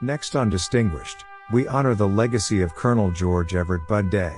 Next on Distinguished, we honor the legacy of Colonel George Everette Bud Day.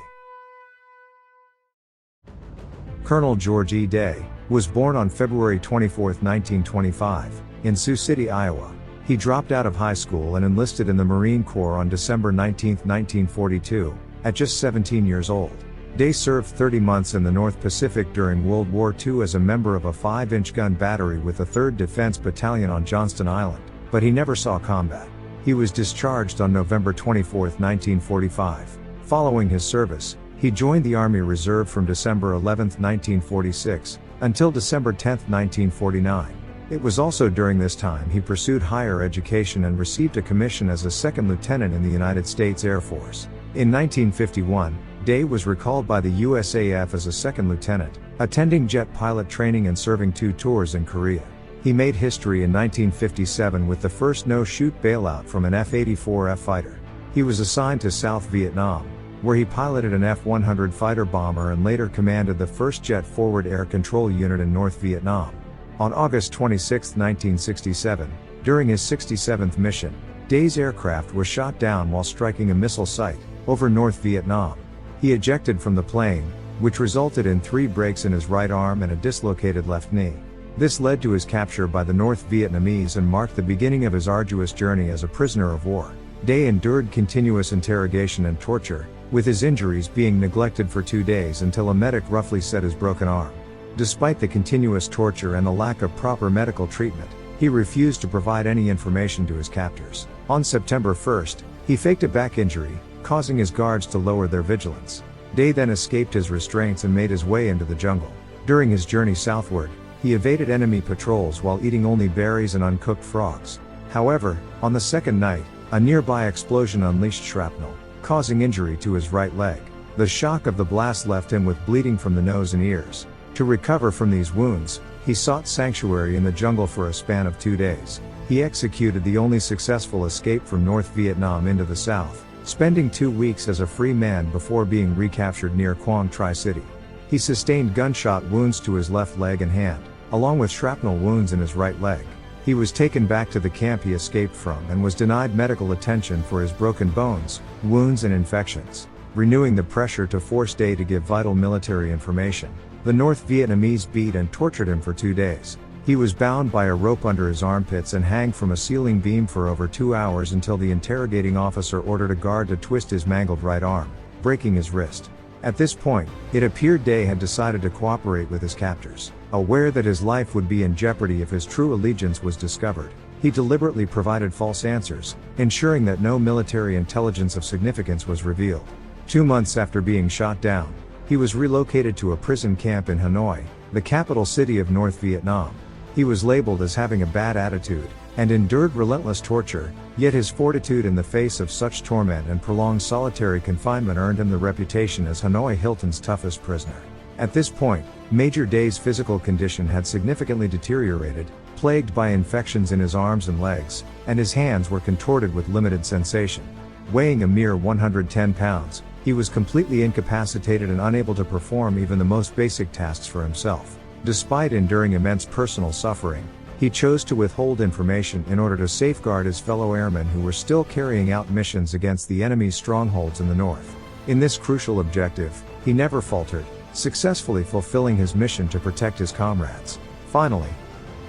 Colonel George E. Day was born on February 24, 1925, in Sioux City, Iowa. He dropped out of high school and enlisted in the Marine Corps on December 19, 1942, at just 17 years old. Day served 30 months in the North Pacific during World War II as a member of a 5-inch gun battery with the 3rd Defense Battalion on Johnston Island, but he never saw combat. He was discharged on November 24, 1945. Following his service, he joined the Army Reserve from December 11, 1946, until December 10, 1949. It was also during this time he pursued higher education and received a commission as a second lieutenant in the United States Air Force. In 1951, Day was recalled by the USAF as a second lieutenant, attending jet pilot training and serving 2 tours in Korea. He made history in 1957 with the first no-chute bailout from an F-84F fighter. He was assigned to South Vietnam, where he piloted an F-100 fighter bomber and later commanded the 1st Jet Forward Air Control Unit in North Vietnam. On August 26, 1967, during his 67th mission, Day's aircraft was shot down while striking a missile site over North Vietnam. He ejected from the plane, which resulted in 3 breaks in his right arm and a dislocated left knee. This led to his capture by the North Vietnamese and marked the beginning of his arduous journey as a prisoner of war. Day endured continuous interrogation and torture, with his injuries being neglected for 2 days until a medic roughly set his broken arm. Despite the continuous torture and the lack of proper medical treatment, he refused to provide any information to his captors. On September 1st, he faked a back injury, causing his guards to lower their vigilance. Day then escaped his restraints and made his way into the jungle. During his journey southward, he evaded enemy patrols while eating only berries and uncooked frogs. However, on the second night, a nearby explosion unleashed shrapnel, causing injury to his right leg. The shock of the blast left him with bleeding from the nose and ears. To recover from these wounds, he sought sanctuary in the jungle for a span of 2 days. He executed the only successful escape from North Vietnam into the south, spending 2 weeks as a free man before being recaptured near Quang Tri City. He sustained gunshot wounds to his left leg and hand, along with shrapnel wounds in his right leg. He was taken back to the camp he escaped from and was denied medical attention for his broken bones, wounds and infections. Renewing the pressure to force Day to give vital military information, the North Vietnamese beat and tortured him for 2 days. He was bound by a rope under his armpits and hung from a ceiling beam for over 2 hours until the interrogating officer ordered a guard to twist his mangled right arm, breaking his wrist. At this point, it appeared Day had decided to cooperate with his captors. Aware that his life would be in jeopardy if his true allegiance was discovered, he deliberately provided false answers, ensuring that no military intelligence of significance was revealed. 2 months after being shot down, he was relocated to a prison camp in Hanoi, the capital city of North Vietnam. He was labeled as having a bad attitude, and endured relentless torture, yet his fortitude in the face of such torment and prolonged solitary confinement earned him the reputation as Hanoi Hilton's toughest prisoner. At this point, Major Day's physical condition had significantly deteriorated, plagued by infections in his arms and legs, and his hands were contorted with limited sensation. Weighing a mere 110 pounds, he was completely incapacitated and unable to perform even the most basic tasks for himself. Despite enduring immense personal suffering, he chose to withhold information in order to safeguard his fellow airmen who were still carrying out missions against the enemy's strongholds in the north. In this crucial objective, he never faltered, successfully fulfilling his mission to protect his comrades. Finally,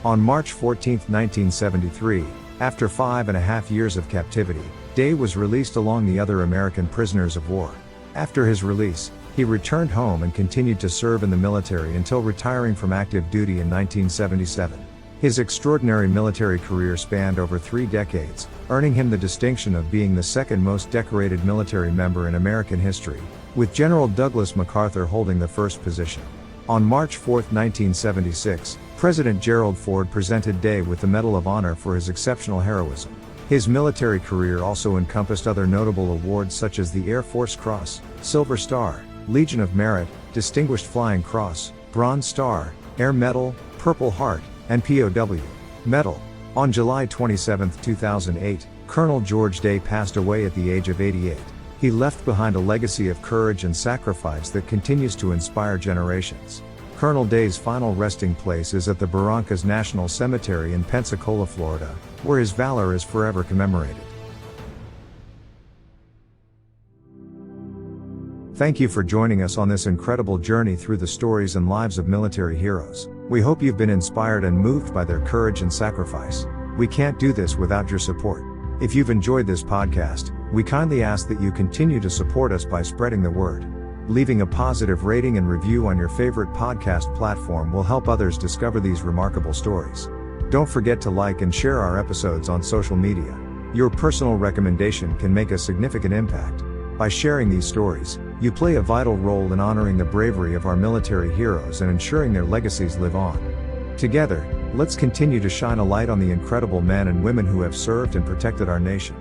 on March 14, 1973, after 5.5 years of captivity, Day was released along the other American prisoners of war. After his release, he returned home and continued to serve in the military until retiring from active duty in 1977. His extraordinary military career spanned over 3 decades, earning him the distinction of being the second most decorated military member in American history, with General Douglas MacArthur holding the first position. On March 4, 1976, President Gerald Ford presented Day with the Medal of Honor for his exceptional heroism. His military career also encompassed other notable awards such as the Air Force Cross, Silver Star, Legion of Merit, Distinguished Flying Cross, Bronze Star, Air Medal, Purple Heart, and POW Medal. On July 27, 2008, Colonel George Day passed away at the age of 88. He left behind a legacy of courage and sacrifice that continues to inspire generations. Colonel Day's final resting place is at the Barrancas National Cemetery in Pensacola, Florida, where his valor is forever commemorated. Thank you for joining us on this incredible journey through the stories and lives of military heroes. We hope you've been inspired and moved by their courage and sacrifice. We can't do this without your support. If you've enjoyed this podcast, we kindly ask that you continue to support us by spreading the word. Leaving a positive rating and review on your favorite podcast platform will help others discover these remarkable stories. Don't forget to like and share our episodes on social media. Your personal recommendation can make a significant impact. By sharing these stories, you play a vital role in honoring the bravery of our military heroes and ensuring their legacies live on. Together, let's continue to shine a light on the incredible men and women who have served and protected our nation.